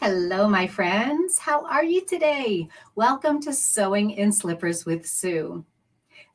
Hello, my friends. How are you today? Welcome to Sewing in Slippers with Sue.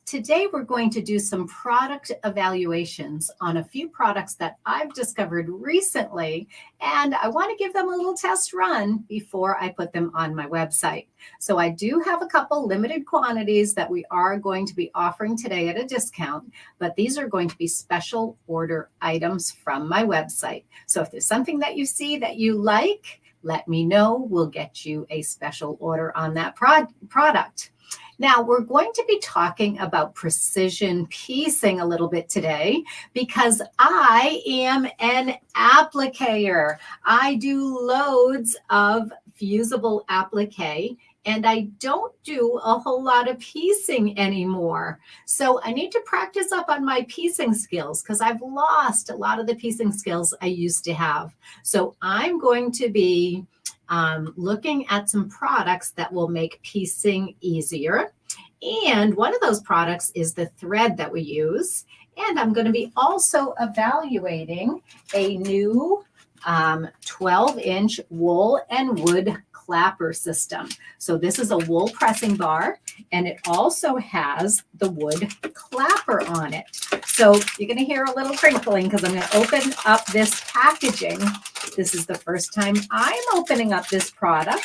Today, we're going to do some product evaluations on a few products that I've discovered recently, and I want to give them a little test run before I put them on my website. So I do have a couple limited quantities that we are going to be offering today at a discount, but these are going to be special order items from my website. So if there's something that you see that you like, let me know. We'll get you a special order on that product. Now, we're going to be talking about precision piecing a little bit today because I am an appliquer. I do loads of fusible applique, and I don't do a whole lot of piecing anymore. So I need to practice up on my piecing skills because I've lost a lot of the piecing skills I used to have. So I'm going to be looking at some products that will make piecing easier. And one of those products is the thread that we use. And I'm going to be also evaluating a new 12-inch wool and wood clapper system. So this is a wool pressing bar, and it also has the wood clapper on it. So you're going to hear a little crinkling because I'm going to open up this packaging. This is the first time I'm opening up this product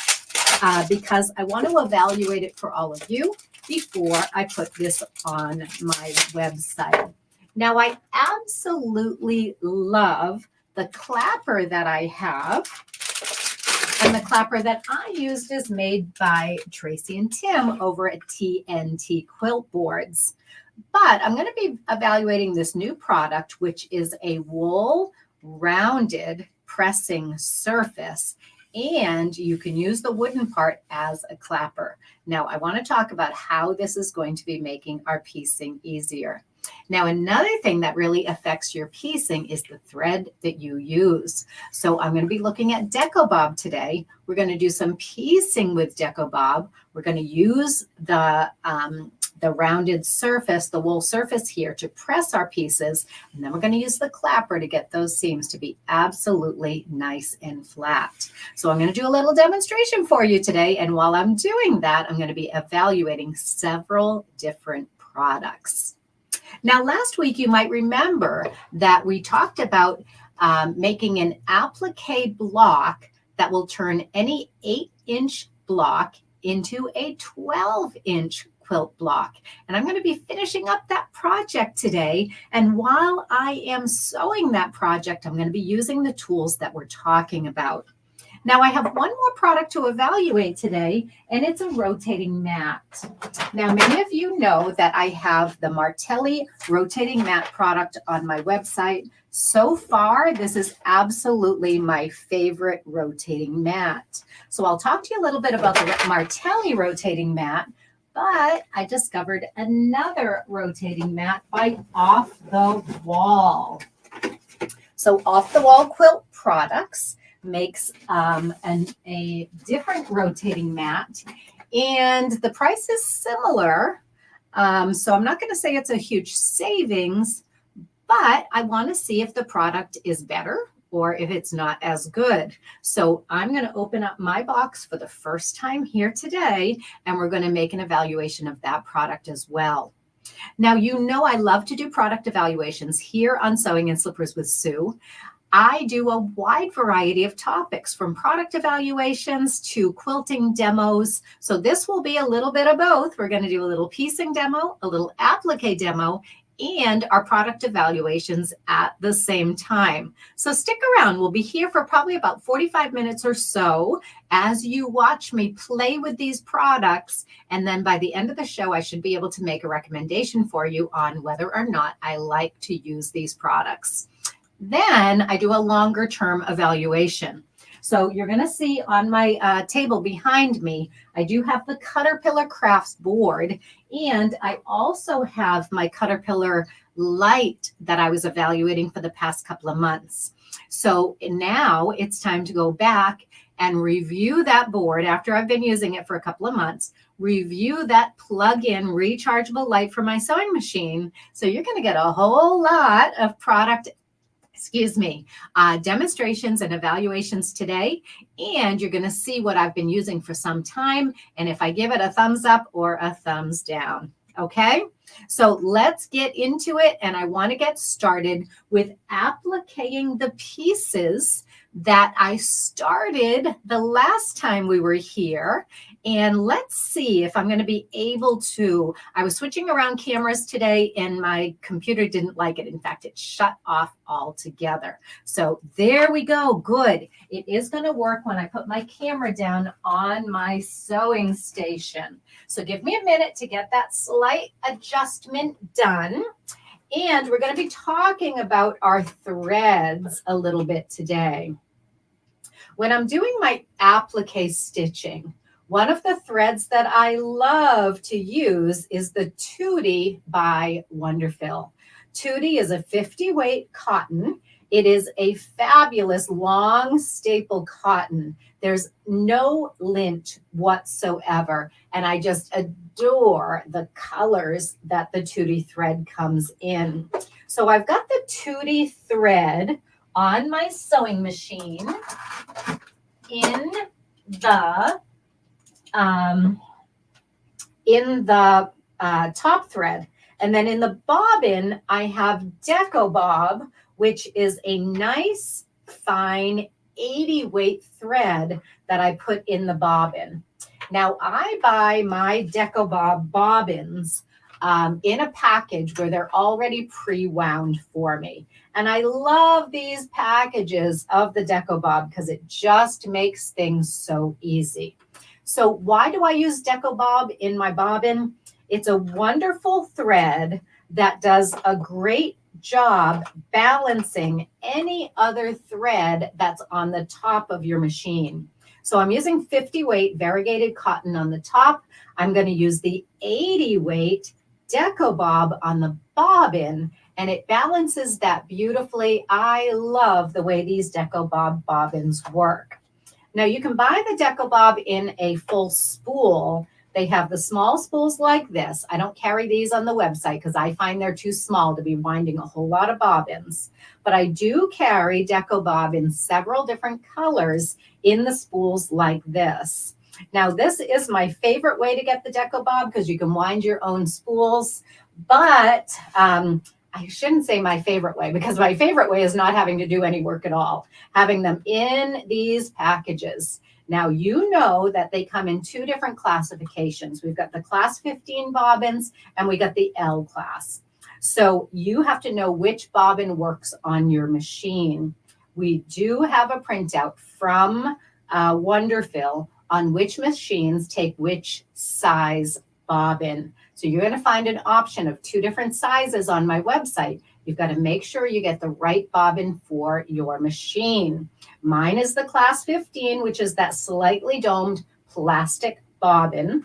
because I want to evaluate it for all of you before I put this on my website. Now, I absolutely love the clapper that I have. And the clapper that I used is made by Tracy and Tim over at TNT Quilt Boards. But I'm going to be evaluating this new product, which is a wool rounded pressing surface. And you can use the wooden part as a clapper. Now, I want to talk about how this is going to be making our piecing easier. Now, another thing that really affects your piecing is the thread that you use. So I'm going to be looking at DecoBob today. We're going to do some piecing with DecoBob. We're going to use the rounded surface, the wool surface here to press our pieces. And then we're going to use the clapper to get those seams to be absolutely nice and flat. So I'm going to do a little demonstration for you today. And while I'm doing that, I'm going to be evaluating several different products. Now, last week, you might remember that we talked about making an applique block that will turn any 8-inch block into a 12-inch quilt block. And I'm going to be finishing up that project today. And while I am sewing that project, I'm going to be using the tools that we're talking about. Now, I have one more product to evaluate today, and it's a rotating mat. Now, many of you know that I have the Martelli rotating mat product on my website. So far, this is absolutely my favorite rotating mat. So I'll talk to you a little bit about the Martelli rotating mat, but I discovered another rotating mat by Off the Wall. So Off the Wall Quilt Products makes a different rotating mat, and the price is similar. So I'm not going to say it's a huge savings, but I want to see if the product is better or if it's not as good. So I'm going to open up my box for the first time here today, and we're going to make an evaluation of that product as well. Now, you know I love to do product evaluations here on Sewing in Slippers with Sue. I do a wide variety of topics from product evaluations to quilting demos. So this will be a little bit of both. We're going to do a little piecing demo, a little applique demo, and our product evaluations at the same time. So stick around. We'll be here for probably about 45 minutes or so as you watch me play with these products. And then by the end of the show, I should be able to make a recommendation for you on whether or not I like to use these products. Then I do a longer term evaluation. So you're going to see on my table behind me, I do have the Caterpillar Crafts board, and I also have my Caterpillar light that I was evaluating for the past couple of months. So now it's time to go back and review that board after I've been using it for a couple of months, review that plug-in rechargeable light for my sewing machine. So you're going to get a whole lot of product demonstrations and evaluations today, and you're going to see what I've been using for some time, and if I give it a thumbs up or a thumbs down. Okay, so let's get into it, and I want to get started with appliquing the pieces that I started the last time we were here. And let's see if I'm going to be able to. I was switching around cameras today and my computer didn't like it. In fact, it shut off altogether. So there we go. Good. It is going to work when I put my camera down on my sewing station. So give me a minute to get that slight adjustment done. And we're going to be talking about our threads a little bit today. When I'm doing my applique stitching, one of the threads that I love to use is the Tootie by Wonderfil. Tootie is a 50 weight cotton. It is a fabulous long staple cotton. There's no lint whatsoever. And I just adore the colors that the Tootie thread comes in. So I've got the Tootie thread on my sewing machine in the top thread. And then in the bobbin, I have Deco Bob, which is a nice, fine 80 weight thread that I put in the bobbin. Now I buy my Deco Bob bobbins in a package where they're already pre-wound for me. And I love these packages of the Deco Bob because it just makes things so easy. So why do I use Deco Bob in my bobbin? It's a wonderful thread that does a great job balancing any other thread that's on the top of your machine. So I'm using 50 weight variegated cotton on the top. I'm going to use the 80 weight Deco Bob on the bobbin, and it balances that beautifully. I love the way these Deco Bob bobbins work. Now you can buy the Deco Bob in a full spool. They have the small spools like this. I don't carry these on the website because I find they're too small to be winding a whole lot of bobbins. But I do carry Deco Bob in several different colors in the spools like this. Now, this is my favorite way to get the Deco Bob because you can wind your own spools. But I shouldn't say my favorite way because my favorite way is not having to do any work at all, having them in these packages. Now, you know that they come in two different classifications. We've got the class 15 bobbins and we got the L class. So you have to know which bobbin works on your machine. We do have a printout from Wonderfil on which machines take which size bobbin. So you're going to find an option of two different sizes on my website. You've got to make sure you get the right bobbin for your machine. Mine is the class 15, which is that slightly domed plastic bobbin.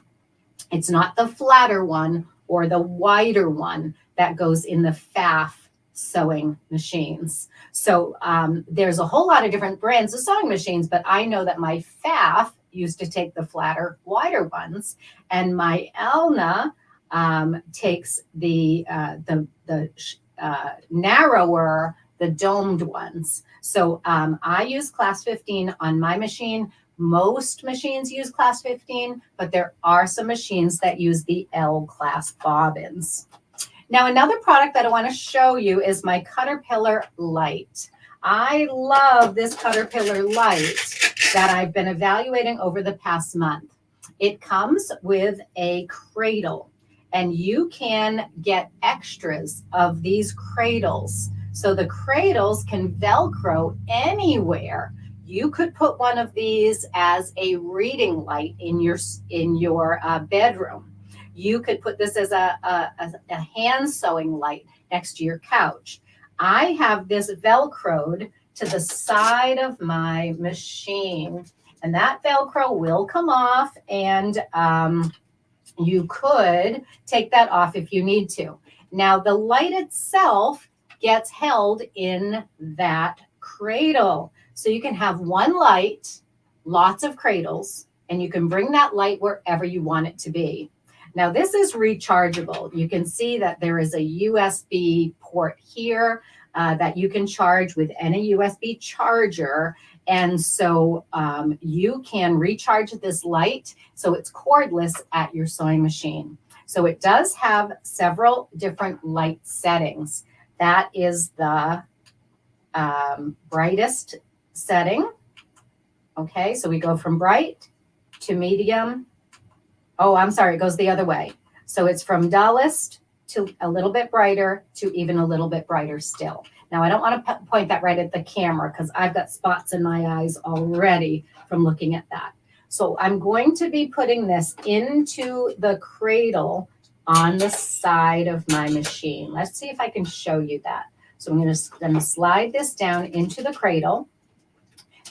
It's not the flatter one or the wider one that goes in the FAF sewing machines. So there's a whole lot of different brands of sewing machines, but I know that my FAF used to take the flatter, wider ones, and my Elna takes the narrower, the domed ones. So I use class 15 on my machine. Most machines use class 15, but there are some machines that use the L class bobbins. Now, another product that I want to show you is my Caterpillar Light. I love this Caterpillar Light that I've been evaluating over the past month. It comes with a cradle, and you can get extras of these cradles. So the cradles can Velcro anywhere. You could put one of these as a reading light in your bedroom. You could put this as a hand sewing light next to your couch. I have this Velcroed to the side of my machine, and that Velcro will come off, and you could take that off if you need to. Now, the light itself gets held in that cradle. So you can have one light, lots of cradles, and you can bring that light wherever you want it to be. Now, this is rechargeable. You can see that there is a USB port here. that you can charge with any USB charger. And so you can recharge this light so it's cordless at your sewing machine. So it does have several different light settings. That is the brightest setting. Okay, so we go from bright to medium. Oh, I'm sorry, it goes the other way. So it's from dullest to a little bit brighter to even a little bit brighter still. Now, I don't want to point that right at the camera because I've got spots in my eyes already from looking at that. So I'm going to be putting this into the cradle on the side of my machine. Let's see if I can show you that. So I'm going to slide this down into the cradle.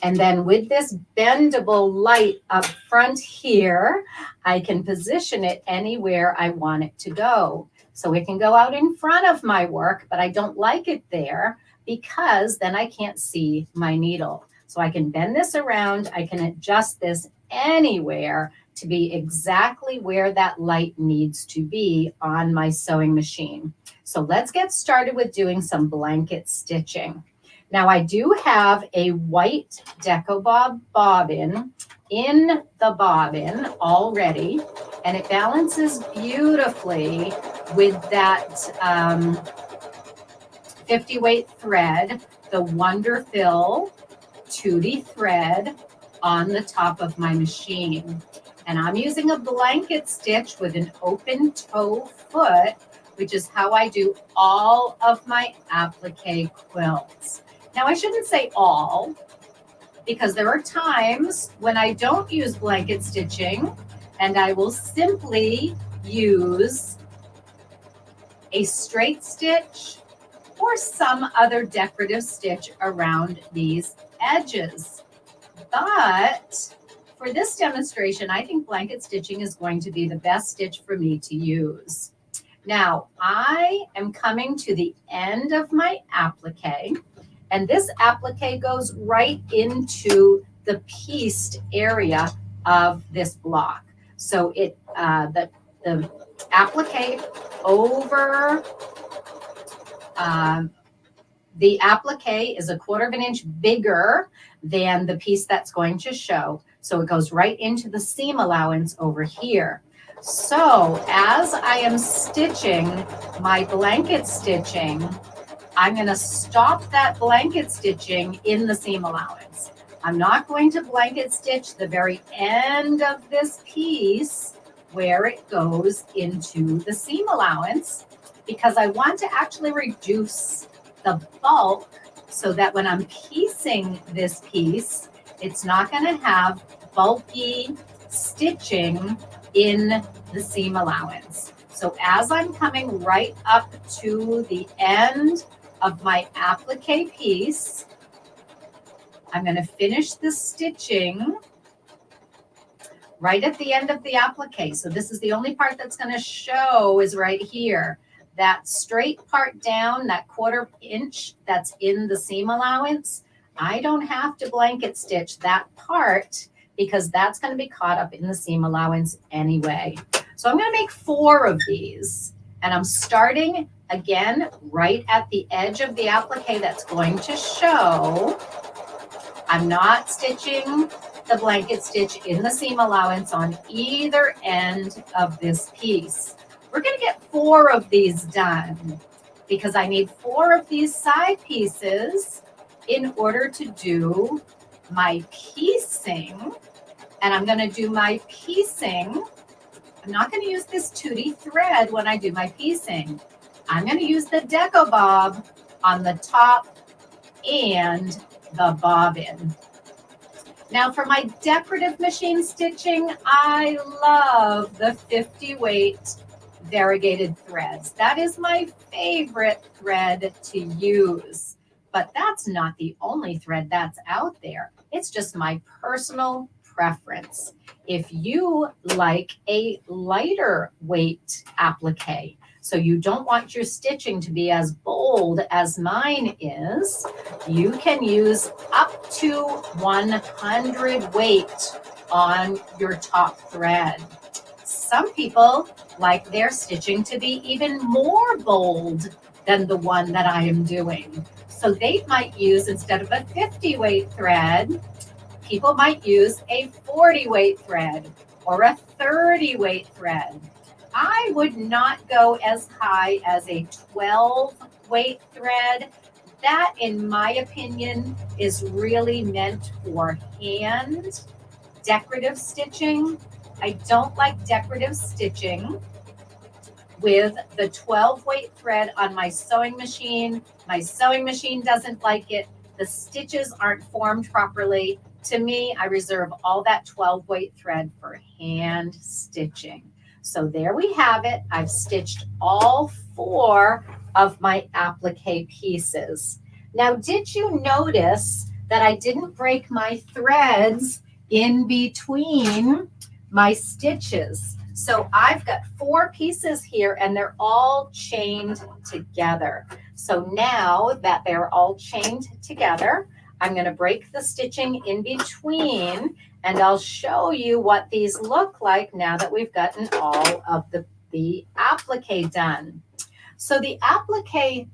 And then with this bendable light up front here, I can position it anywhere I want it to go. So it can go out in front of my work, but I don't like it there because then I can't see my needle. So I can bend this around. I can adjust this anywhere to be exactly where that light needs to be on my sewing machine. So let's get started with doing some blanket stitching. Now I do have a white Deco Bob bobbin in the bobbin already, and it balances beautifully with that 50 weight thread, the Wonderfill Tootie thread on the top of my machine. And I'm using a blanket stitch with an open toe foot, which is how I do all of my applique quilts. Now, I shouldn't say all, because there are times when I don't use blanket stitching and I will simply use a straight stitch or some other decorative stitch around these edges. But for this demonstration, I think blanket stitching is going to be the best stitch for me to use. Now, I am coming to the end of my applique. And this applique goes right into the pieced area of this block. So it the applique over the applique is 1/4 of an inch bigger than the piece that's going to show. So it goes right into the seam allowance over here. So as I am stitching my blanket stitching, I'm going to stop that blanket stitching in the seam allowance. I'm not going to blanket stitch the very end of this piece where it goes into the seam allowance because I want to actually reduce the bulk so that when I'm piecing this piece, it's not going to have bulky stitching in the seam allowance. So as I'm coming right up to the end of my applique piece, I'm going to finish the stitching right at the end of the applique. So this is the only part that's going to show is right here. That straight part down, that 1/4 inch that's in the seam allowance, I don't have to blanket stitch that part because that's going to be caught up in the seam allowance anyway. So I'm going to make 4 of these, and I'm starting again right at the edge of the applique that's going to show. I'm not stitching the blanket stitch in the seam allowance on either end of this piece. We're going to get 4 of these done because I need 4 of these side pieces in order to do my piecing. And I'm going to do my piecing. I'm not going to use this Tootie thread when I do my piecing. I'm going to use the Deco Bob on the top and the bobbin. Now for my decorative machine stitching, I love the 50 weight variegated threads. That is my favorite thread to use, but that's not the only thread that's out there. It's just my personal preference. If you like a lighter weight applique, so you don't want your stitching to be as bold as mine is, you can use up to 100 weight on your top thread. Some people like their stitching to be even more bold than the one that I am doing. So they might use, instead of a 50 weight thread, people might use a 40 weight thread or a 30 weight thread. I would not go as high as a 12 weight thread. That, in my opinion, is really meant for hand decorative stitching. I don't like decorative stitching with the 12 weight thread on my sewing machine. My sewing machine doesn't like it. The stitches aren't formed properly. To me, I reserve all that 12 weight thread for hand stitching. So there we have it. I've stitched all 4 of my applique pieces. Now, did you notice that I didn't break my threads in between my stitches? So I've got 4 pieces here and they're all chained together. So now that they're all chained together, I'm going to break the stitching in between and I'll show you what these look like now that we've gotten all of the applique done. So the applique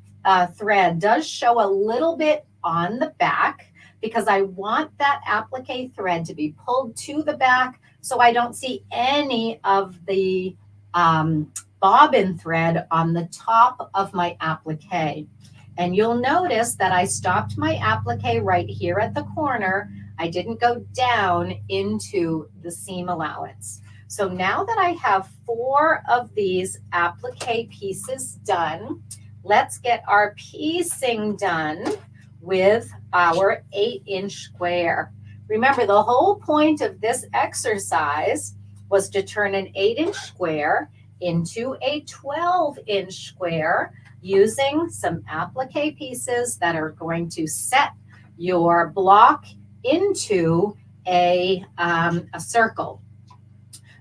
thread does show a little bit on the back because I want that applique thread to be pulled to the back so I don't see any of the bobbin thread on the top of my applique. And you'll notice that I stopped my applique right here at the corner. I didn't go down into the seam allowance. So now that I have 4 of these applique pieces done, let's get our piecing done with our 8-inch square. Remember, the whole point of this exercise was to turn an 8-inch square into a 12-inch square using some applique pieces that are going to set your block into a circle.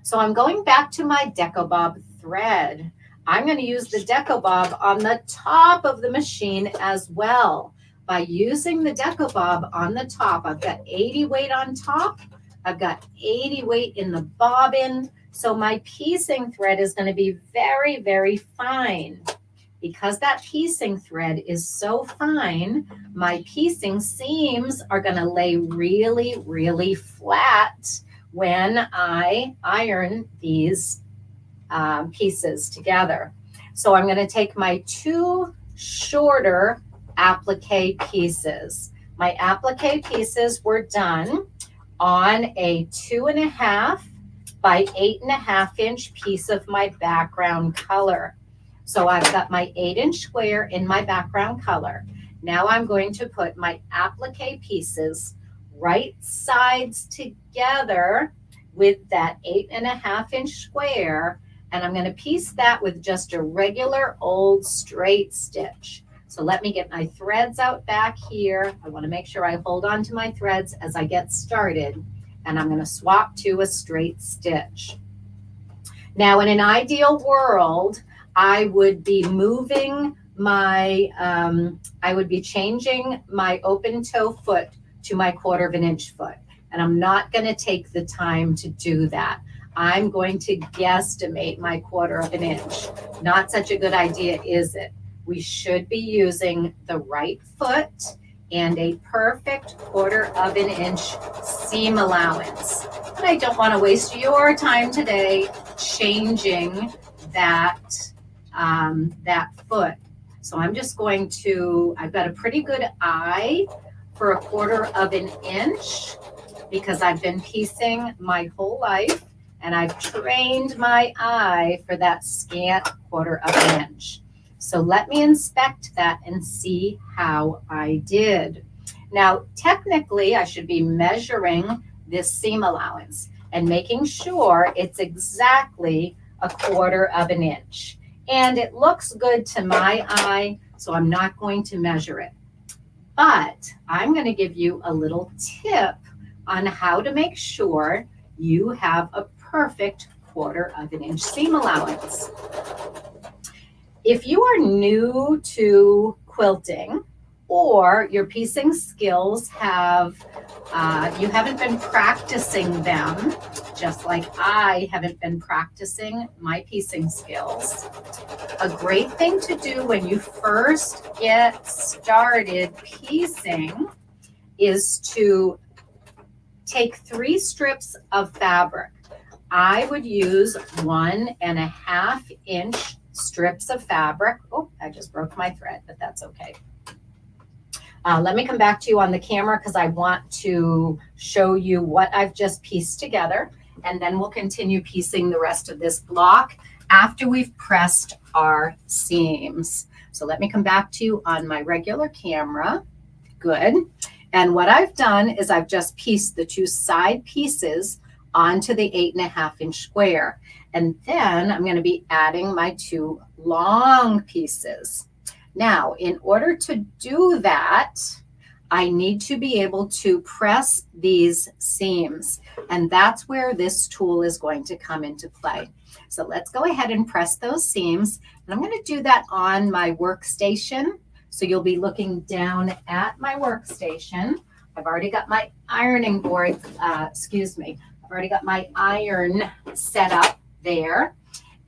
So I'm going back to my Deco-Bob thread. I'm going to use the Deco-Bob on the top of the machine as well. By using the Deco-Bob on the top, I've got 80 weight on top. I've got 80 weight in the bobbin. So my piecing thread is going to be very, very fine. Because that piecing thread is so fine, my piecing seams are going to lay really, really flat when I iron these pieces together. So I'm going to take my 2 shorter applique pieces. My applique pieces were done on a 2.5 by 8.5 inch piece of my background color. So I've got my 8-inch square in my background color. Now I'm going to put my applique pieces right sides together with that 8.5 inch square. And I'm going to piece that with just a regular old straight stitch. So let me get my threads out back here. I want to make sure I hold on to my threads as I get started. And I'm going to swap to a straight stitch. Now, in an ideal world, I would be moving my, I would be changing my open toe foot to my 1/4 inch foot. And I'm not going to take the time to do that. I'm going to guesstimate my 1/4 inch. Not such a good idea, is it? We should be using the right foot and a perfect 1/4 inch seam allowance. But I don't want to waste your time today changing that that foot. So I'm just going to, I've got a pretty good eye for a 1/4 inch because I've been piecing my whole life and I've trained my eye for that scant 1/4 inch. So let me inspect that and see how I did. Now, technically, I should be measuring this seam allowance and making sure it's exactly a 1/4 inch. And it looks good to my eye, so I'm not going to measure it. But I'm going to give you a little tip on how to make sure you have a perfect 1/4 inch seam allowance. If you are new to quilting or your piecing skills have, you haven't been practicing them, just like I haven't been practicing my piecing skills. A great thing to do when you first get started piecing is to take 3 strips of fabric. I would use 1.5 inch strips of fabric. Oh, I just broke my thread, but that's okay. Let me come back to you on the camera because I want to show you what I've just pieced together, and then we'll continue piecing the rest of this block after we've pressed our seams. So let me come back to you on my regular camera. Good. And what I've done is I've just pieced the 2 side pieces onto the 8.5 inch square. And then I'm going to be adding my 2 long pieces. Now, in order to do that, I need to be able to press these seams. And that's where this tool is going to come into play. So let's go ahead and press those seams. And I'm going to do that on my workstation. So you'll be looking down at my workstation. I've already got my ironing board, I've already got my iron set up there.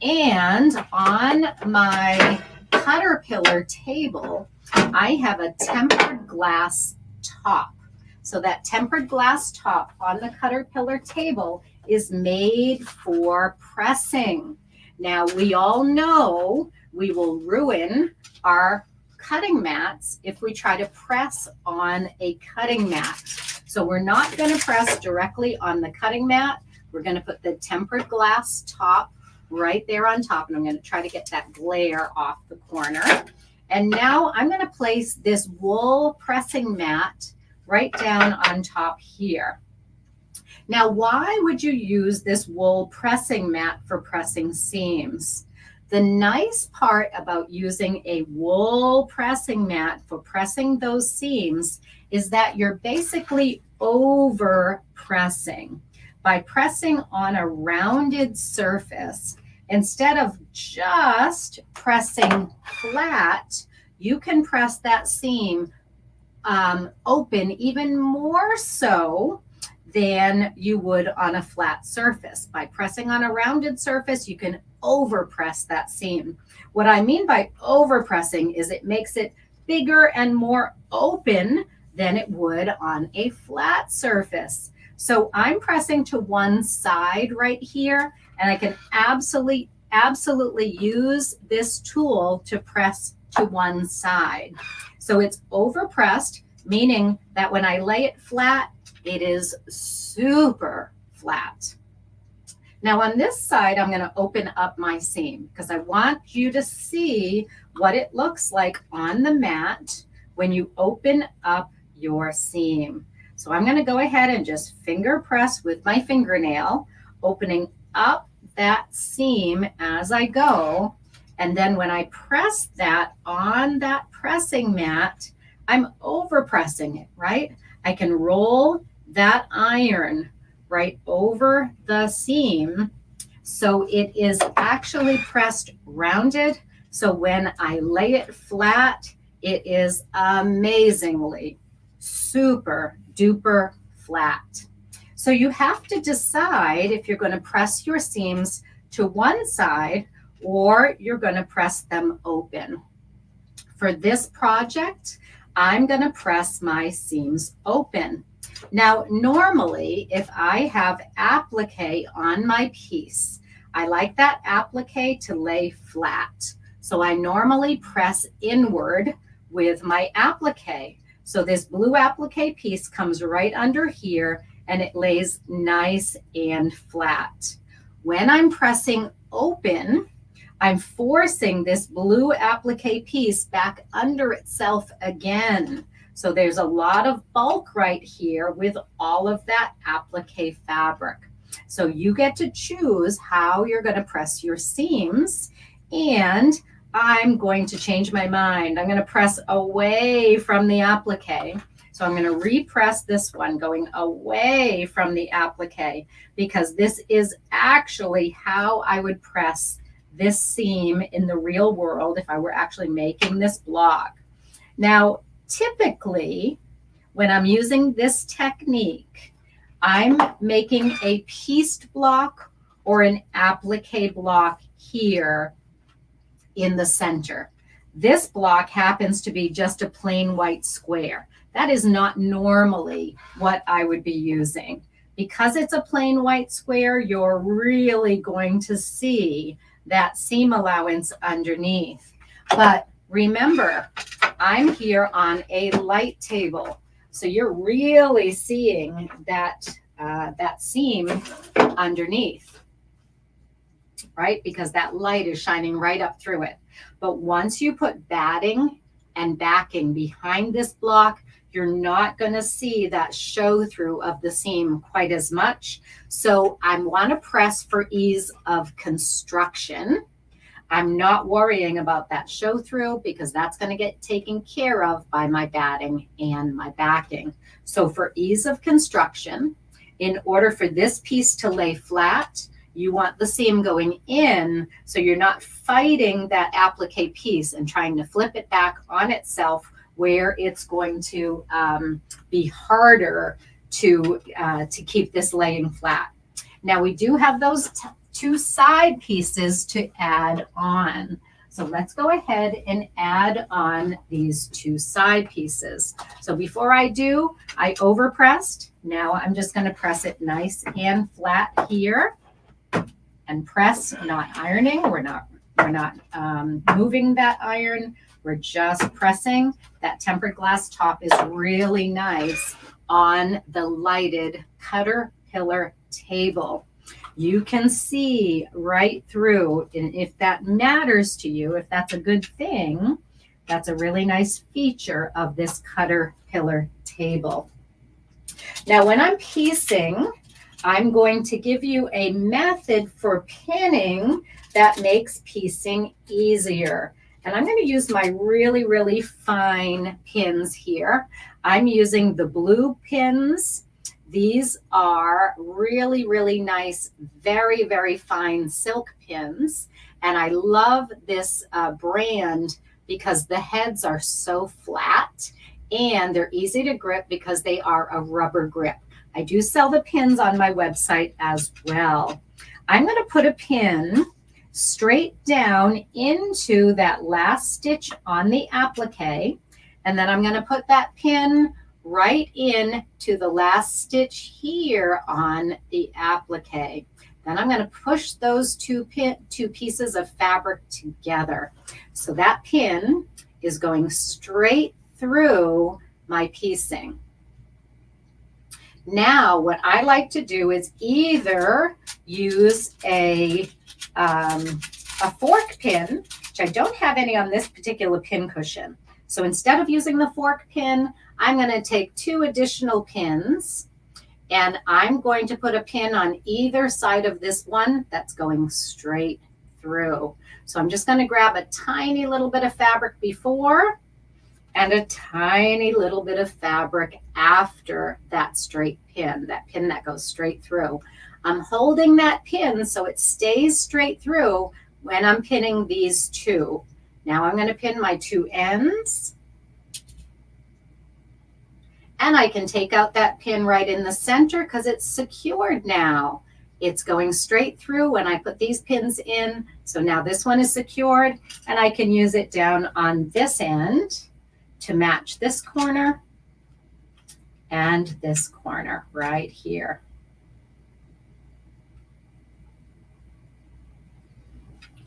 And on my Caterpillar table, I have a tempered glass top. So that tempered glass top on the Caterpillar table is made for pressing. Now, we all know we will ruin our cutting mats if we try to press on a cutting mat. So we're not going to press directly on the cutting mat. We're going to put the tempered glass top right there on top, and I'm going to try to get that glare off the corner. And now I'm going to place this wool pressing mat right down on top here. Now, why would you use this wool pressing mat for pressing seams? The nice part about using a wool pressing mat for pressing those seams is that you're basically over pressing. By pressing on a rounded surface, instead of just pressing flat, you can press that seam open even more so than you would on a flat surface. By pressing on a rounded surface, you can over press that seam. What I mean by over pressing is it makes it bigger and more open than it would on a flat surface. So I'm pressing to one side right here, and I can absolutely use this tool to press to one side. So it's over pressed, meaning that when I lay it flat, it is super flat. Now on this side, I'm going to open up my seam because I want you to see what it looks like on the mat when you open up your seam. So I'm going to go ahead and just finger press with my fingernail, opening up that seam as I go. And then when I press that on that pressing mat, I'm over pressing it, right? I can roll that iron right over the seam so it is actually pressed rounded. So when I lay it flat, it is amazingly super duper flat. So you have to decide if you're going to press your seams to one side or you're going to press them open. For this project, I'm going to press my seams open. Now, normally, if I have applique on my piece, I like that applique to lay flat. So I normally press inward with my applique. So this blue applique piece comes right under here and it lays nice and flat. When I'm pressing open, I'm forcing this blue applique piece back under itself again. So there's a lot of bulk right here with all of that applique fabric. So you get to choose how you're going to press your seams, and I'm going to change my mind. I'm going to press away from the applique. So I'm going to repress this one, going away from the applique, because this is actually how I would press this seam in the real world if I were actually making this block. Now, typically, when I'm using this technique, I'm making a pieced block or an applique block here in the center. This block happens to be just a plain white square. That is not normally what I would be using. Because it's a plain white square, you're really going to see that seam allowance underneath. But remember, I'm here on a light table. So you're really seeing that, that seam underneath, right? Because that light is shining right up through it. But once you put batting and backing behind this block, you're not going to see that show through of the seam quite as much. So I want to press for ease of construction. I'm not worrying about that show through because that's going to get taken care of by my batting and my backing. So for ease of construction, in order for this piece to lay flat, you want the seam going in so you're not fighting that applique piece and trying to flip it back on itself where it's going to be harder to keep this laying flat. Now we do have those two side pieces to add on. So let's go ahead and add on these two side pieces. So before I do, I overpressed. Now I'm just going to press it nice and flat here and press, not ironing. We're not moving that iron. We're just pressing. That tempered glass top is really nice on the lighted Caterpillar table. You can see right through, and if that matters to you, if that's a good thing, that's a really nice feature of this Caterpillar table. Now, when I'm piecing, I'm going to give you a method for pinning that makes piecing easier. And I'm going to use my really, really fine pins here. I'm using the blue pins. These are really, really nice, very, very fine silk pins. And I love this brand because the heads are so flat and they're easy to grip because they are a rubber grip. I do sell the pins on my website as well. I'm going to put a pin straight down into that last stitch on the applique. And then I'm going to put that pin right in to the last stitch here on the applique. Then I'm going to push those two pieces of fabric together. So that pin is going straight through my piecing. Now, what I like to do is either use a fork pin, which I don't have any on this particular pin cushion. So instead of using the fork pin, I'm going to take two additional pins and I'm going to put a pin on either side of this one that's going straight through. So I'm just going to grab a tiny little bit of fabric before and a tiny little bit of fabric after that straight pin, that pin that goes straight through. I'm holding that pin so it stays straight through when I'm pinning these two. Now I'm going to pin my two ends. And I can take out that pin right in the center because it's secured now. It's going straight through when I put these pins in. So now this one is secured and I can use it down on this end to match this corner and this corner right here.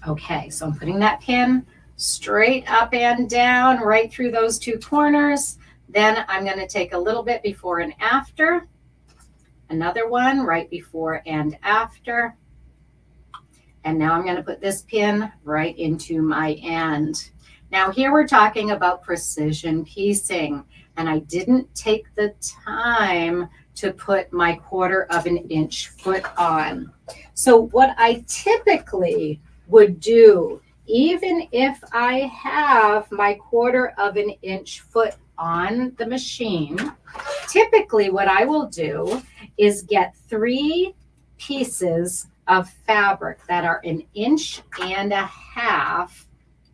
Okay, so I'm putting that pin straight up and down right through those two corners. Then I'm going to take a little bit before and after, another one right before and after. And now I'm going to put this pin right into my end. Now here we're talking about precision piecing, and I didn't take the time to put my 1/4 inch foot on. So what I typically would do, even if I have my 1/4 inch foot on the machine, typically what I will do is get 3 pieces of fabric that are 1.5 inches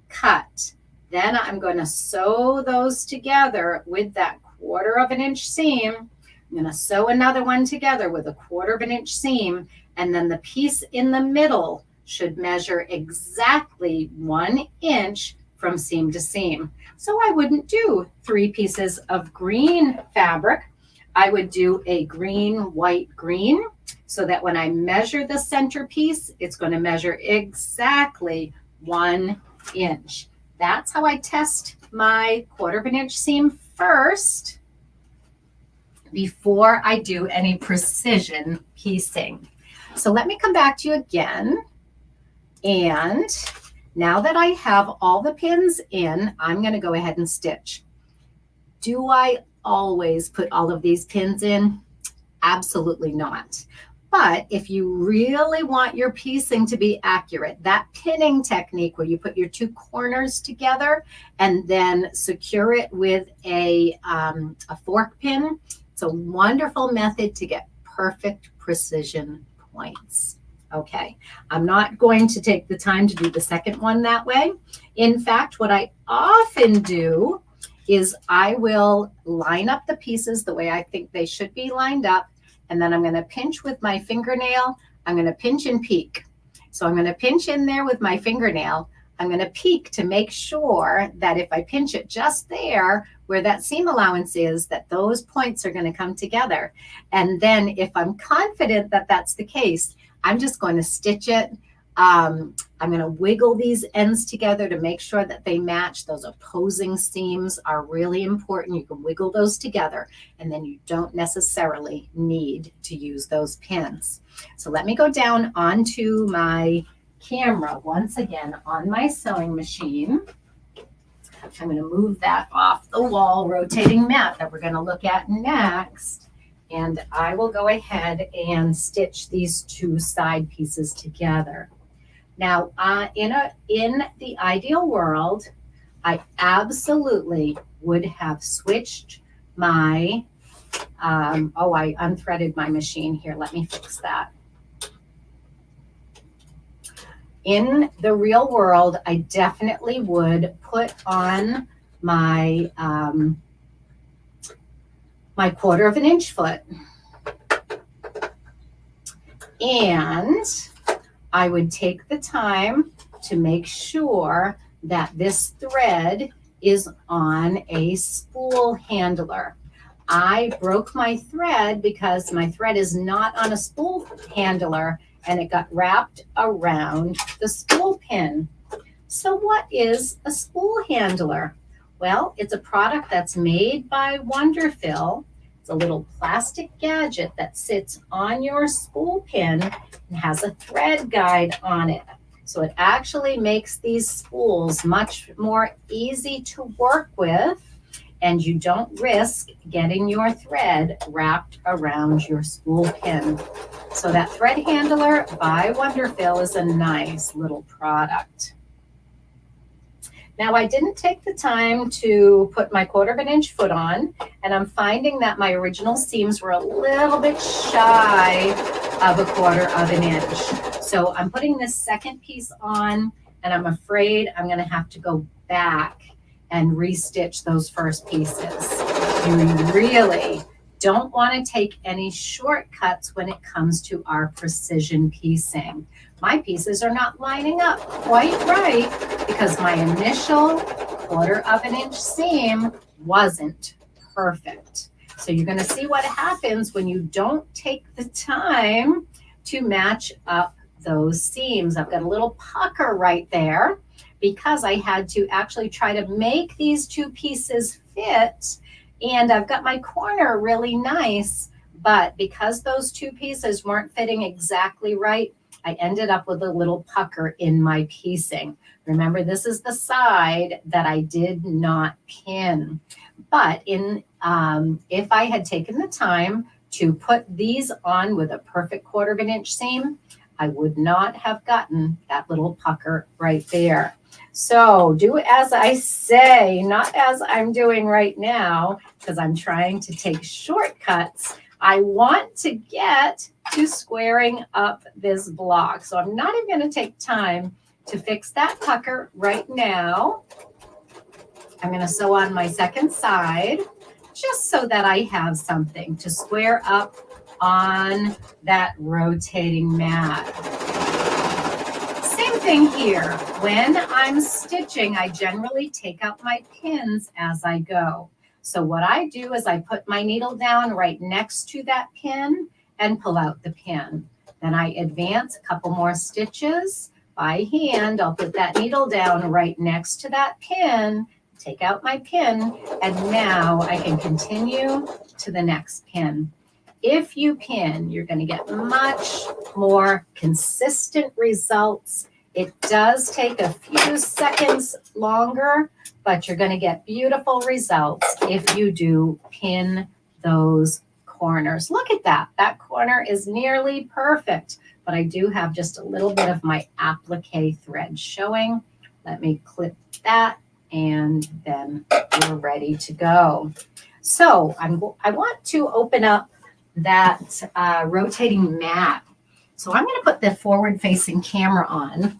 cut. Then I'm going to sew those together with that 1/4 inch seam I'm going to sew another one together with a 1/4 inch seam, and then the piece in the middle should measure exactly 1 inch from seam to seam. So I wouldn't do 3 pieces of green fabric. I would do a green, white, green, so that when I measure the center piece, it's going to measure exactly 1 inch. That's how I test my 1/4 inch seam first before I do any precision piecing. So let me come back to you again. And now that I have all the pins in, I'm going to go ahead and stitch. Do I always put all of these pins in? Absolutely not. But if you really want your piecing to be accurate, that pinning technique where you put your 2 corners together and then secure it with a fork pin, it's a wonderful method to get perfect precision points. Okay, I'm not going to take the time to do the second one that way. In fact, what I often do is I will line up the pieces the way I think they should be lined up, and then I'm going to pinch with my fingernail. I'm going to pinch and peek. So I'm going to pinch in there with my fingernail. I'm going to peek to make sure that if I pinch it just there where that seam allowance is, that those points are going to come together. And then if I'm confident that that's the case, I'm just going to stitch it. I'm going to wiggle these ends together to make sure that they match. Those opposing seams are really important. You can wiggle those together, and then you don't necessarily need to use those pins. So let me go down onto my camera once again on my sewing machine. I'm going to move that off the wall rotating mat that we're going to look at next. And I will go ahead and stitch these 2 side pieces together. Now, in the ideal world, I absolutely would have switched my, I unthreaded my machine here. Let me fix that. In the real world, I definitely would put on my, my 1/4 inch foot. And I would take the time to make sure that this thread is on a spool handler. I broke my thread because my thread is not on a spool handler, and it got wrapped around the spool pin. So what is a spool handler? Well, it's a product that's made by Wonderfil. It's a little plastic gadget that sits on your spool pin and has a thread guide on it. So it actually makes these spools much more easy to work with, and you don't risk getting your thread wrapped around your spool pin. So that thread handler by Wonderfil is a nice little product. Now, I didn't take the time to put my 1/4 inch foot on, and I'm finding that my original seams were a little bit shy of a 1/4 inch. So I'm putting this second piece on, and I'm afraid I'm going to have to go back and restitch those first pieces. You really don't want to take any shortcuts when it comes to our precision piecing. My pieces are not lining up quite right because my initial 1/4 inch seam wasn't perfect. So you're going to see what happens when you don't take the time to match up those seams. I've got a little pucker right there because I had to actually try to make these 2 pieces fit, and I've got my corner really nice, but because those 2 pieces weren't fitting exactly right, I ended up with a little pucker in my piecing. Remember, this is the side that I did not pin. But if I had taken the time to put these on with a perfect 1/4 inch seam, I would not have gotten that little pucker right there. So do as I say, not as I'm doing right now, because I'm trying to take shortcuts. I want to get to squaring up this block. So I'm not even going to take time to fix that pucker right now. I'm going to sew on my second side just so that I have something to square up on that rotating mat. Same thing here. When I'm stitching, I generally take out my pins as I go. So what I do is I put my needle down right next to that pin and pull out the pin. Then I advance a couple more stitches by hand. I'll put that needle down right next to that pin, take out my pin, and now I can continue to the next pin. If you pin, you're going to get much more consistent results. It does take a few seconds longer, but you're going to get beautiful results if you do pin those corners. Look at that. That corner is nearly perfect, but I do have just a little bit of my applique thread showing. Let me clip that, and then we're ready to go. So I want to open up that rotating mat. So I'm going to put the forward-facing camera on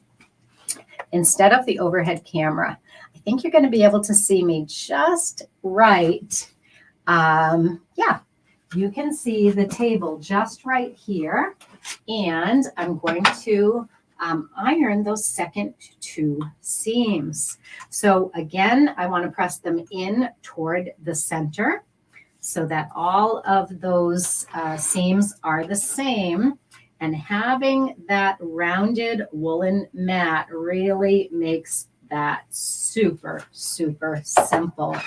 instead of the overhead camera. I think you're going to be able to see me just right. Yeah, you can see the table just right here. And I'm going to iron those second two seams. So again, I want to press them in toward the center so that all of those seams are the same. And having that rounded woolen mat really makes that super, super simple.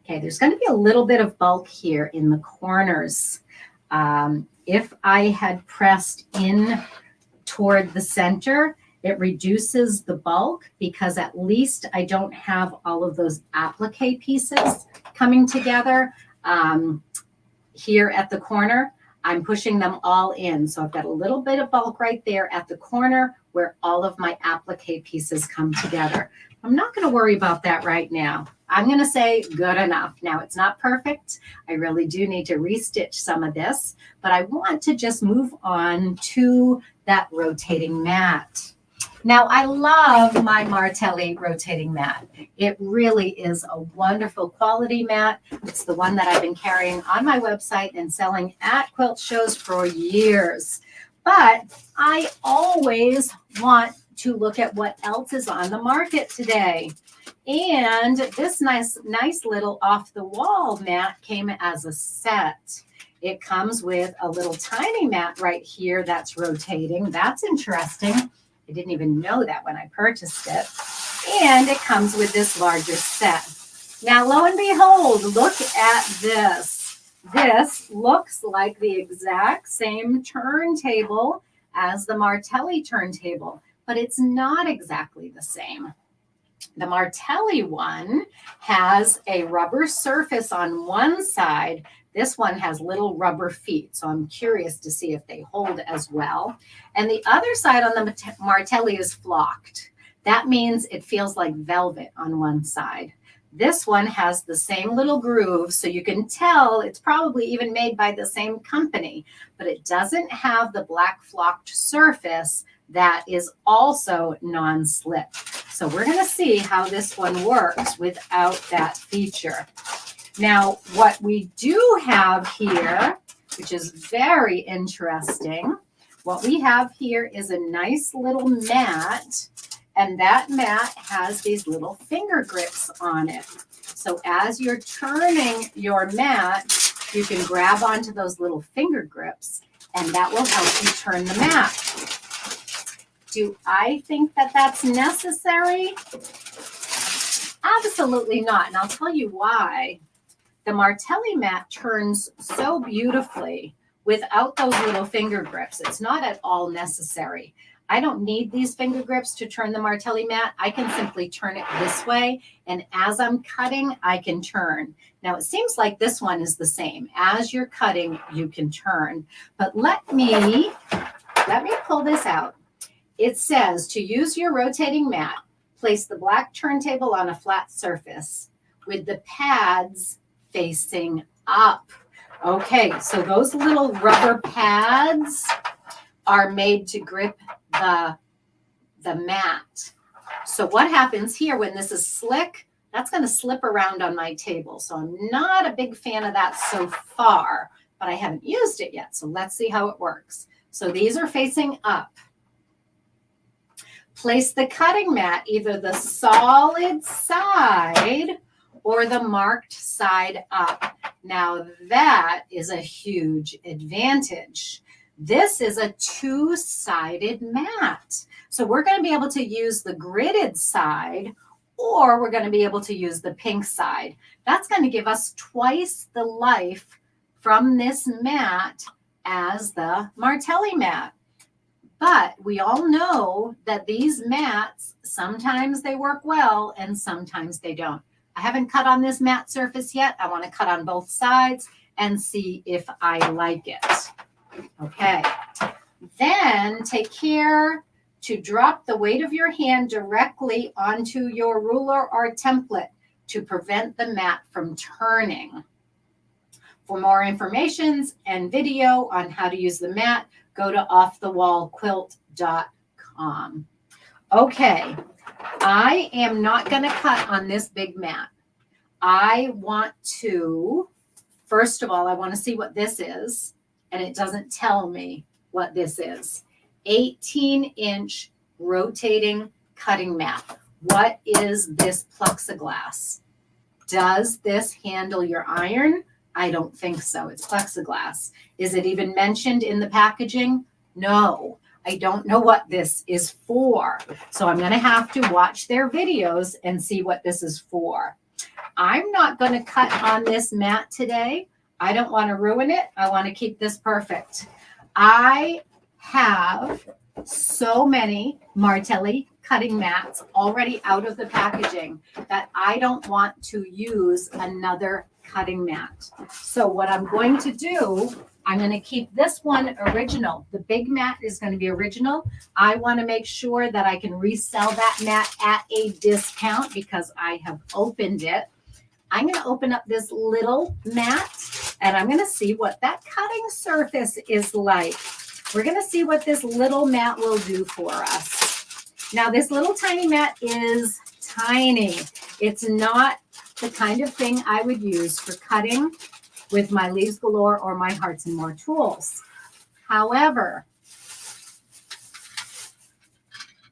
Okay, there's going to be a little bit of bulk here in the corners. If I had pressed in toward the center, it reduces the bulk because at least I don't have all of those applique pieces coming together here at the corner. I'm pushing them all in. So I've got a little bit of bulk right there at the corner where all of my applique pieces come together. I'm not going to worry about that right now. I'm going to say good enough. Now, it's not perfect. I really do need to restitch some of this, but I want to just move on to that rotating mat. Now, I love my Martelli rotating mat. It really is a wonderful quality mat. It's the one that I've been carrying on my website and selling at quilt shows for years. But I always want to look at what else is on the market today. And this nice little off-the-wall mat came as a set. It comes with a little tiny mat right here that's rotating. That's interesting. I didn't even know that when I purchased it. And it comes with this larger set. Now, lo and behold, look at this. This looks like the exact same turntable as the Martelli turntable, but it's not exactly the same. The Martelli one has a rubber surface on one side. This one has little rubber feet, so I'm curious to see if they hold as well. And the other side on the Martelli is flocked. That means it feels like velvet on one side. This one has the same little groove, so you can tell it's probably even made by the same company, but it doesn't have the black flocked surface that is also non-slip. So we're going to see how this one works without that feature. Now, what we do have here, which is very interesting, what we have here is a nice little mat, and that mat has these little finger grips on it. So as you're turning your mat, you can grab onto those little finger grips, and that will help you turn the mat. Do I think that that's necessary? Absolutely not, and I'll tell you why. The Martelli mat turns so beautifully without those little finger grips. It's not at all necessary. I don't need these finger grips to turn the Martelli mat. I can simply turn it this way, and as I'm cutting, I can turn. Now, it seems like this one is the same. As you're cutting, you can turn. But let me pull this out. It says to use your rotating mat, place the black turntable on a flat surface with the pads facing up. Okay, so those little rubber pads are made to grip the mat. So what happens here when this is slick, That's going to slip around on my table. So I'm not a big fan of that so far, but I haven't used it yet. So let's see how it works. So these are facing up. Place the cutting mat either the solid side or the marked side up. Now that is a huge advantage. This is a two-sided mat. So we're going to be able to use the gridded side, or we're going to be able to use the pink side. That's going to give us twice the life from this mat as the Martelli mat. But we all know that these mats, sometimes they work well and sometimes they don't. I haven't cut on this mat surface yet. I want to cut on both sides and see if I like it. Okay. Then take care to drop the weight of your hand directly onto your ruler or template to prevent the mat from turning. For more information and video on how to use the mat, go to offthewallquilt.com. Okay, I am not going to cut on this big mat. I want to, first of all, I want to see what this is, and it doesn't tell me what this is. 18-inch rotating cutting mat. What is this plexiglass? Does this handle your iron? I don't think so. It's plexiglass. Is it even mentioned in the packaging? No. I don't know what this is for. So I'm going to have to watch their videos and see what this is for. I'm not going to cut on this mat today. I don't want to ruin it. I want to keep this perfect. I have so many Martelli cutting mats already out of the packaging that I don't want to use another cutting mat. So what I'm going to do, I'm going to keep this one original. The big mat is going to be original. I want to make sure that I can resell that mat at a discount because I have opened it. I'm going to open up this little mat and I'm going to see what that cutting surface is like. We're going to see what this little mat will do for us. Now, this little tiny mat is tiny. It's not the kind of thing I would use for cutting with my Leaves Galore or my Hearts and More tools. However,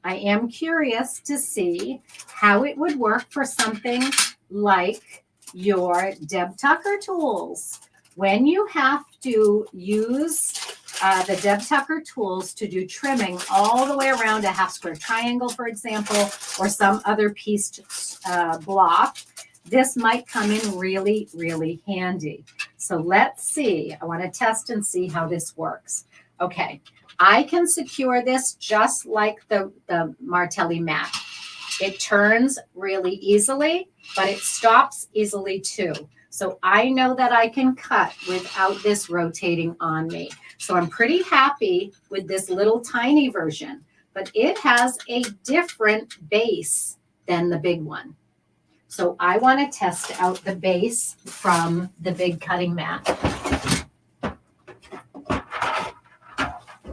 I am curious to see how it would work for something like your Deb Tucker tools. When you have to use the Deb Tucker tools to do trimming all the way around a half square triangle, for example, or some other pieced block, this might come in really, really handy. So let's see. I want to test and see how this works. Okay, I can secure this just like the Martelli mat. It turns really easily, but it stops easily too. So I know that I can cut without this rotating on me. So I'm pretty happy with this little tiny version, but it has a different base than the big one. So I want to test out the base from the big cutting mat.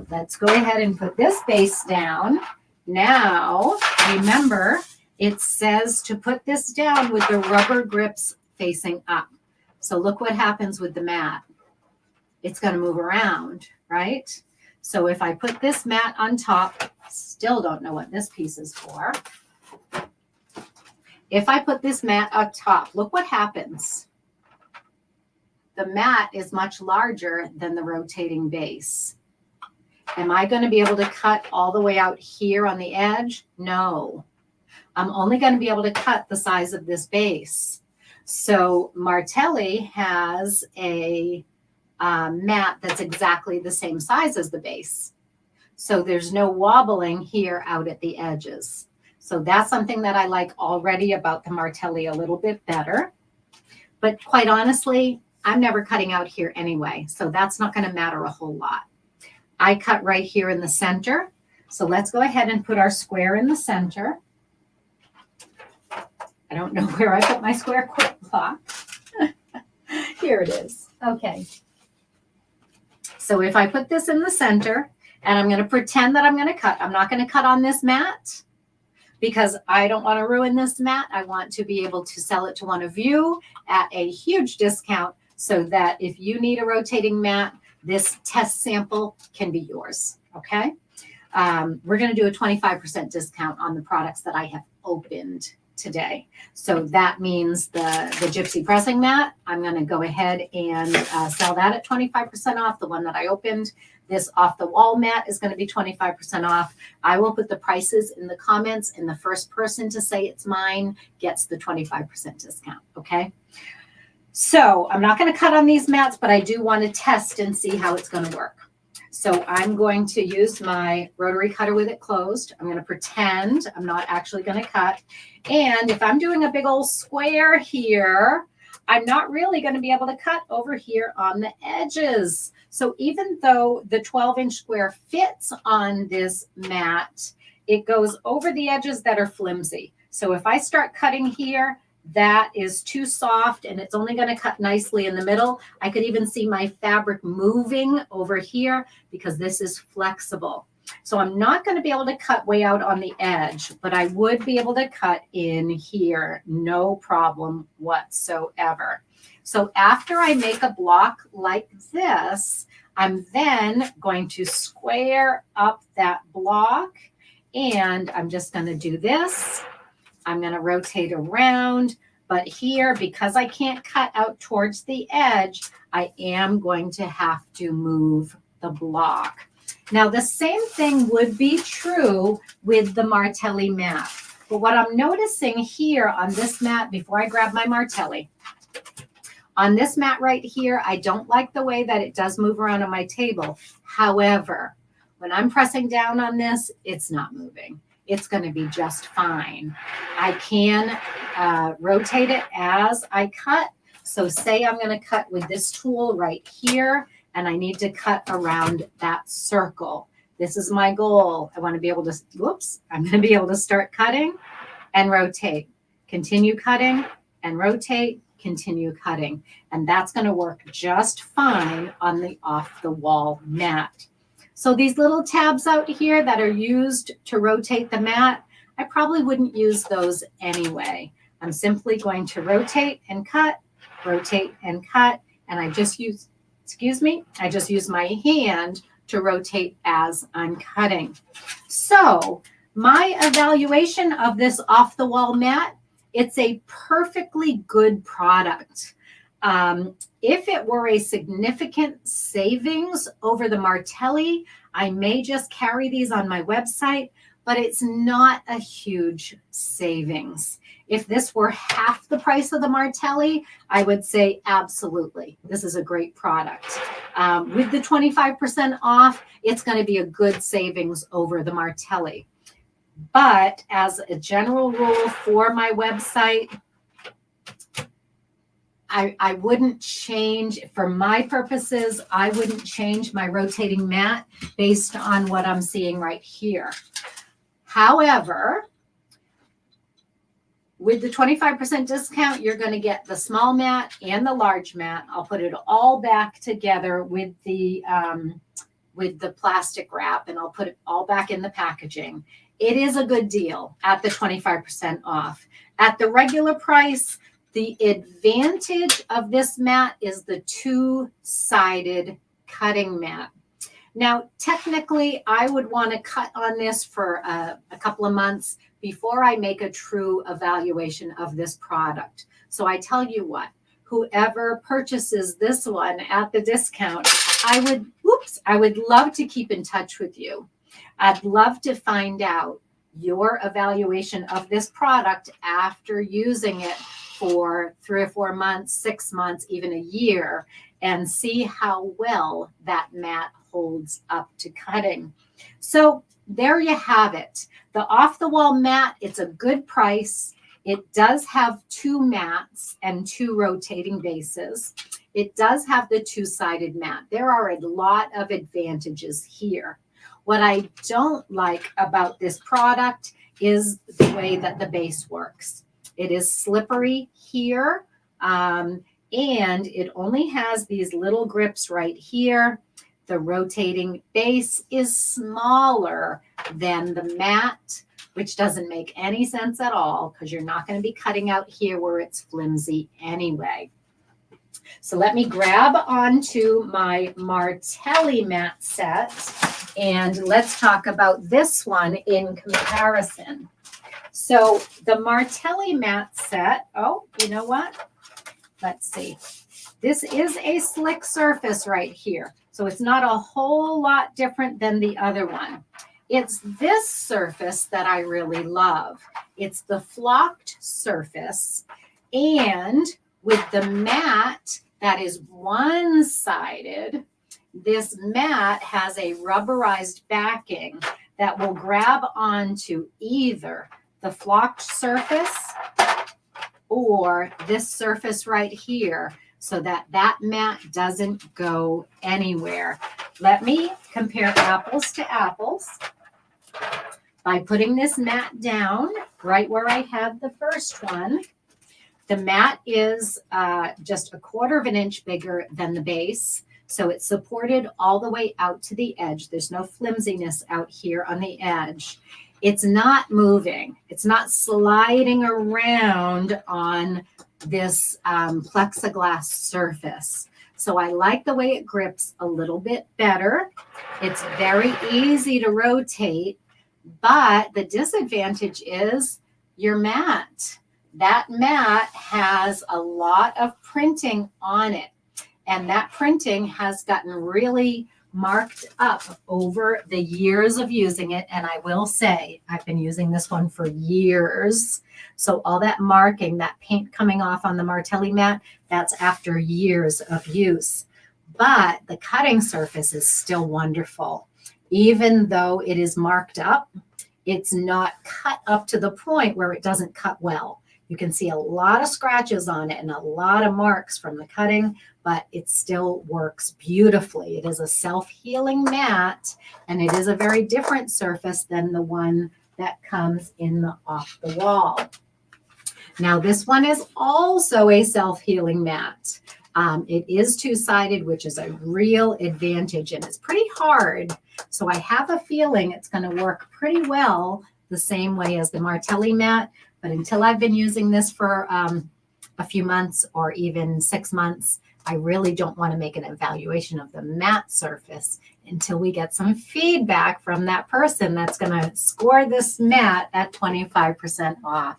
Let's go ahead and put this base down. Now, remember, it says to put this down with the rubber grips facing up. So look what happens with the mat. It's going to move around, right? So if I put this mat on top, still don't know what this piece is for. If I put this mat up top, look what happens. The mat is much larger than the rotating base. Am I going to be able to cut all the way out here on the edge? No. I'm only going to be able to cut the size of this base. So Martelli has a mat that's exactly the same size as the base. So there's no wobbling here out at the edges. So that's something that I like already about the Martelli a little bit better. But quite honestly, I'm never cutting out here anyway. So that's not going to matter a whole lot. I cut right here in the center. So let's go ahead and put our square in the center. I don't know where I put my square quilt block. Here it is. Okay. So if I put this in the center, and I'm going to pretend that I'm going to cut. I'm not going to cut on this mat, because I don't want to ruin this mat. I want to be able to sell it to one of you at a huge discount so that if you need a rotating mat, this test sample can be yours. Okay. We're going to do a 25% discount on the products that I have opened today. So that means the gypsy pressing mat, I'm going to go ahead and sell that at 25% off, the one that I opened. This off the wall mat is going to be 25% off. I will put the prices in the comments, and the first person to say it's mine gets the 25% discount. Okay. So I'm not going to cut on these mats, but I do want to test and see how it's going to work. So I'm going to use my rotary cutter with it closed. I'm going to pretend I'm not actually going to cut. And if I'm doing a big old square here, I'm not really going to be able to cut over here on the edges. So even though the 12-inch square fits on this mat, it goes over the edges that are flimsy. So if I start cutting here, that is too soft and it's only going to cut nicely in the middle. I could even see my fabric moving over here because this is flexible. So I'm not going to be able to cut way out on the edge, but I would be able to cut in here, no problem whatsoever. So after I make a block like this, I'm then going to square up that block, and I'm just going to do this. I'm going to rotate around, but here, because I can't cut out towards the edge, I am going to have to move the block. Now, the same thing would be true with the Martelli mat. But what I'm noticing here on this mat, before I grab my Martelli, on this mat right here, I don't like the way that it does move around on my table. However, when I'm pressing down on this, it's not moving. It's going to be just fine. I can rotate it as I cut. So say I'm going to cut with this tool right here, and I need to cut around that circle. This is my goal. I want to be able to, I'm going to be able to start cutting and rotate, continue cutting and rotate, continue cutting. And that's going to work just fine on the off the wall mat. So these little tabs out here that are used to rotate the mat, I probably wouldn't use those anyway. I'm simply going to rotate and cut, and I just use, I just use my hand to rotate as I'm cutting. So my evaluation of this off the wall mat, it's a perfectly good product. If it were a significant savings over the Martelli, I may just carry these on my website, but it's not a huge savings. If this were half the price of the Martelli, I would say absolutely, this is a great product. With the 25% off, it's going to be a good savings over the Martelli. But as a general rule for my website, I wouldn't change, for my purposes, I wouldn't change my rotating mat based on what I'm seeing right here. However, with the 25% discount, you're going to get the small mat and the large mat. I'll put it all back together with the plastic wrap, and I'll put it all back in the packaging. It is a good deal at the 25% off. At the regular price, the advantage of this mat is the two-sided cutting mat. Now, technically, I would want to cut on this for a couple of months before I make a true evaluation of this product. So I tell you what, whoever purchases this one at the discount, I would love to keep in touch with you. I'd love to find out your evaluation of this product after using it for 3 or 4 months, 6 months, even a year, and see how well that mat holds up to cutting. So there you have it. The off-the-wall mat, it's a good price. It does have 2 mats and 2 rotating bases. It does have the two-sided mat. There are a lot of advantages here. What I don't like about this product is the way that the base works. It is slippery here, and it only has these little grips right here. The rotating base is smaller than the mat, which doesn't make any sense at all because you're not going to be cutting out here where it's flimsy anyway. So let me grab onto my Martelli mat set and let's talk about this one in comparison. So the Martelli mat set, oh, you know what? Let's see. This is a slick surface right here. So it's not a whole lot different than the other one. It's this surface that I really love. It's the flocked surface, and with the mat that is one-sided, this mat has a rubberized backing that will grab onto either the flocked surface or this surface right here so that that mat doesn't go anywhere. Let me compare apples to apples by putting this mat down right where I had the first one. The mat is just 1/4 of an inch bigger than the base. So it's supported all the way out to the edge. There's no flimsiness out here on the edge. It's not moving. It's not sliding around on this plexiglass surface. So I like the way it grips a little bit better. It's very easy to rotate, but the disadvantage is your mat. That mat has a lot of printing on it, and that printing has gotten really marked up over the years of using it. And I will say, I've been using this one for years. So all that marking, that paint coming off on the Martelli mat, that's after years of use. But the cutting surface is still wonderful. Even though it is marked up, it's not cut up to the point where it doesn't cut well. You can see a lot of scratches on it and a lot of marks from the cutting, but it still works beautifully. It is a self-healing mat, and it is a very different surface than the one that comes in the off the wall. Now, this one is also a self-healing mat. It is two-sided, which is a real advantage, and it's pretty hard. So I have a feeling it's going to work pretty well the same way as the Martelli mat. But until I've been using this for a few months or even 6 months, I really don't want to make an evaluation of the mat surface until we get some feedback from that person that's going to score this mat at 25% off.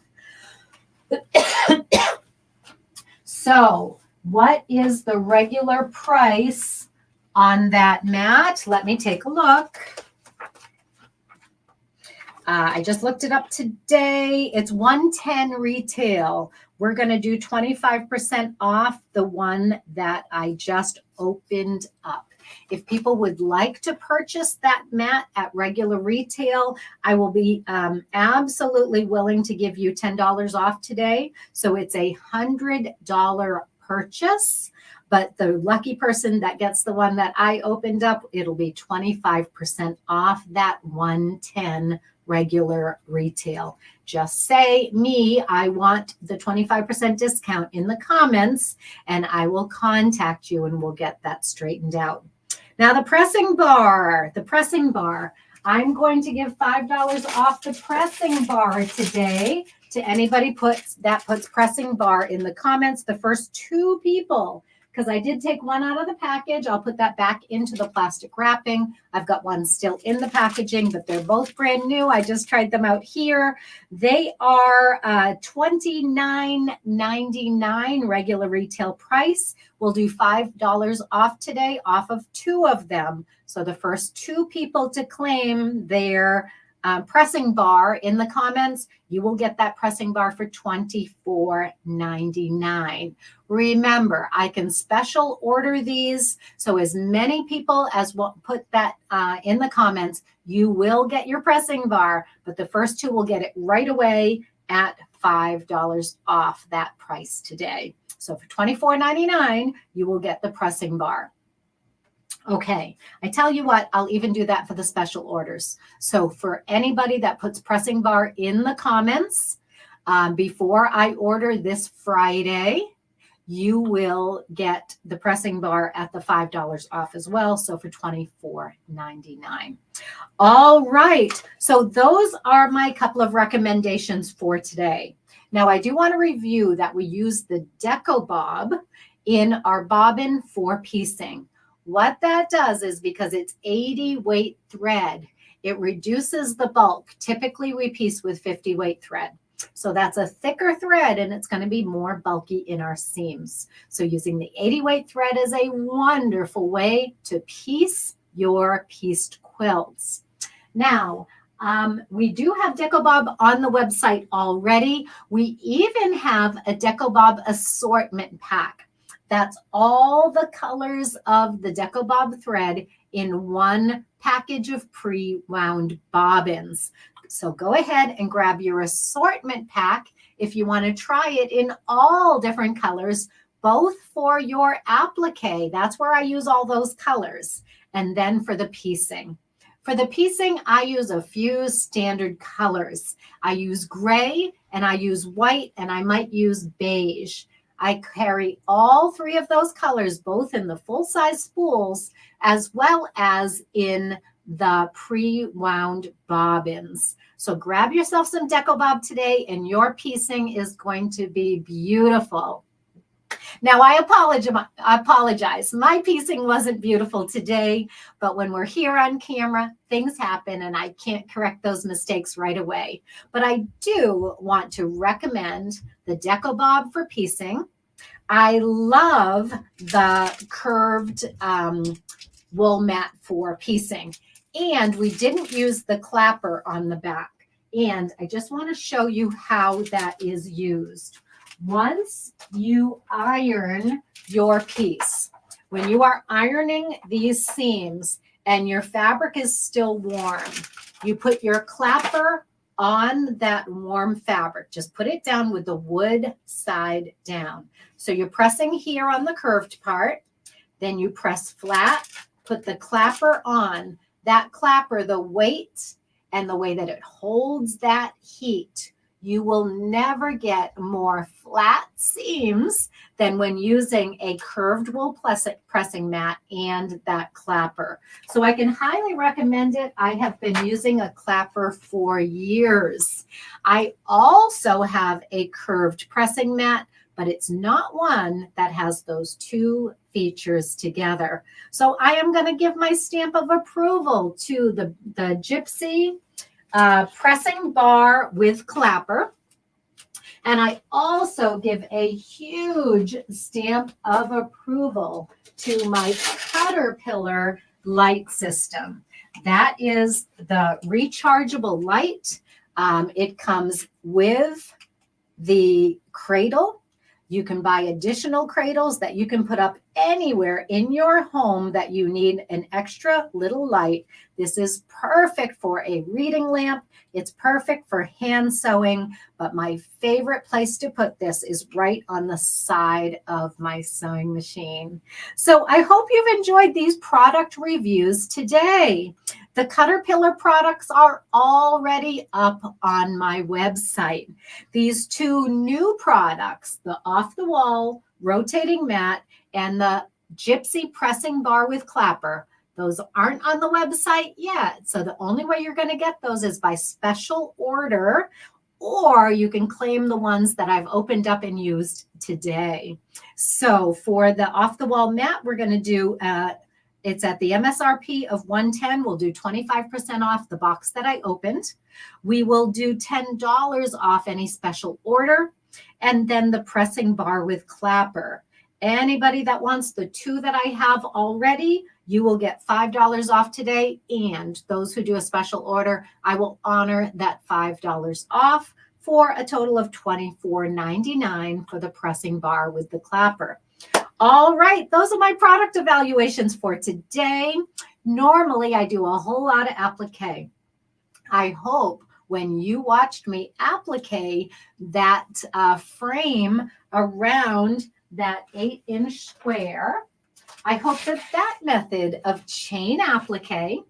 So what is the regular price on that mat? Let me take a look. I just looked it up today. It's $110 retail. We're going to do 25% off the one that I just opened up. If people would like to purchase that mat at regular retail, I will be absolutely willing to give you $10 off today. So it's a $100 purchase. But the lucky person that gets the one that I opened up, it'll be 25% off that $110 regular retail. Just say me, I want the 25% discount in the comments, and I will contact you and we'll get that straightened out. Now the pressing bar, I'm going to give $5 off the pressing bar today to anybody that puts pressing bar in the comments. The first 2 people, because I did take one out of the package. I'll put that back into the plastic wrapping. I've got one still in the packaging, but they're both brand new. I just tried them out here. They are $29.99 regular retail price. We'll do $5 off today off of 2 of them. So the first 2 people to claim their pressing bar in the comments, you will get that pressing bar for $24.99. Remember, I can special order these, so as many people as will put that in the comments, you will get your pressing bar, but the first 2 will get it right away at $5 off that price today. So for $24.99, you will get the pressing bar. Okay, I tell you what, I'll even do that for the special orders. So for anybody that puts pressing bar in the comments before I order this Friday, you will get the pressing bar at the $5 off as well. So for $24.99. All right. So those are my couple of recommendations for today. Now, I do want to review that we use the Deco Bob in our bobbin for piecing. What that does is, because it's 80 weight thread, it reduces the bulk. Typically, we piece with 50 weight thread. So that's a thicker thread, and it's going to be more bulky in our seams. So using the 80 weight thread is a wonderful way to piece your pieced quilts. Now, we do have Deco Bob on the website already. We even have a Deco Bob assortment pack. That's all the colors of the Deco Bob thread in one package of pre-wound bobbins. So go ahead and grab your assortment pack if you want to try it in all different colors, both for your applique. That's where I use all those colors. And then for the piecing. For the piecing, I use a few standard colors. I use gray, and I use white, and I might use beige. I carry all three of those colors, both in the full-size spools as well as in the pre-wound bobbins. So grab yourself some Deco Bob today, and your piecing is going to be beautiful. Now, I apologize. My piecing wasn't beautiful today, but when we're here on camera, things happen, and I can't correct those mistakes right away. But I do want to recommend the Deco Bob for piecing. I love the curved wool mat for piecing. And we didn't use the clapper on the back. And I just want to show you how that is used. Once you iron your piece, when you are ironing these seams and your fabric is still warm, you put your clapper on that warm fabric. Just put it down with the wood side down. So you're pressing here on the curved part, then you press flat, put the clapper on. That clapper, the weight and the way that it holds that heat, you will never get more flat seams than when using a curved wool pressing mat and that clapper. So I can highly recommend it. I have been using a clapper for years. I also have a curved pressing mat, but it's not one that has those two features together. So I am going to give my stamp of approval to the Gypsy pressing bar with clapper. And I also give a huge stamp of approval to my Caterpillar light system. That is the rechargeable light. It comes with the cradle. You can buy additional cradles that you can put up anywhere in your home that you need an extra little light. This is perfect for a reading lamp. It's perfect for hand sewing, but my favorite place to put this is right on the side of my sewing machine. So I hope you've enjoyed these product reviews today. The Caterpillar products are already up on my website. These two new products, the off-the-wall rotating mat and the Gypsy pressing bar with clapper, those aren't on the website yet. So the only way you're going to get those is by special order, or you can claim the ones that I've opened up and used today. So for the off-the-wall mat, we're going to do it's at the MSRP of $110. We'll do 25% off the box that I opened. We will do $10 off any special order. And then the pressing bar with clapper. Anybody that wants the two that I have already, you will get $5 off today. And those who do a special order, I will honor that $5 off for a total of $24.99 for the pressing bar with the clapper. All right, those are my product evaluations for today. Normally, I do a whole lot of applique. I hope when you watched me applique that frame around that 8-inch square, I hope that method of chain applique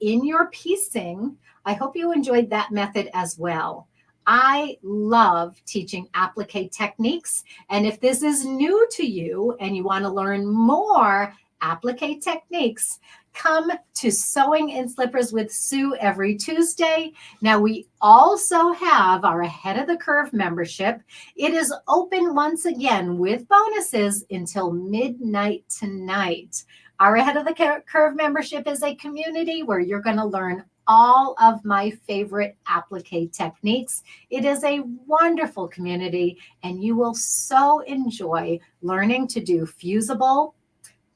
in your piecing, I hope you enjoyed that method as well. I love teaching applique techniques. And if this is new to you and you want to learn more applique techniques, come to Sewing in Slippers with Sue every Tuesday. Now, we also have our Ahead of the Curve membership. It is open once again with bonuses until midnight tonight. Our Ahead of the Curve membership is a community where you're going to learn all of my favorite applique techniques. It is a wonderful community, and you will so enjoy learning to do fusible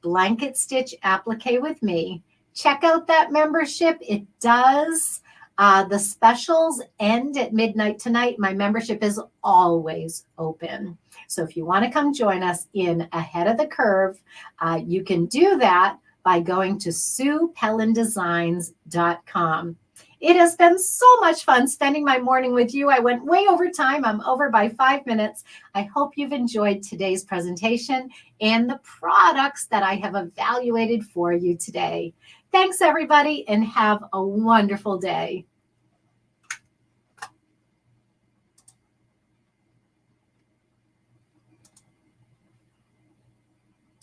blanket stitch applique with me. Check out that membership. It does. The specials end at midnight tonight. My membership is always open. So if you want to come join us in Ahead of the Curve, you can do that by going to SuePellinDesigns.com. It has been so much fun spending my morning with you. I went way over time. I'm over by 5 minutes. I hope you've enjoyed today's presentation and the products that I have evaluated for you today. Thanks, everybody, and have a wonderful day.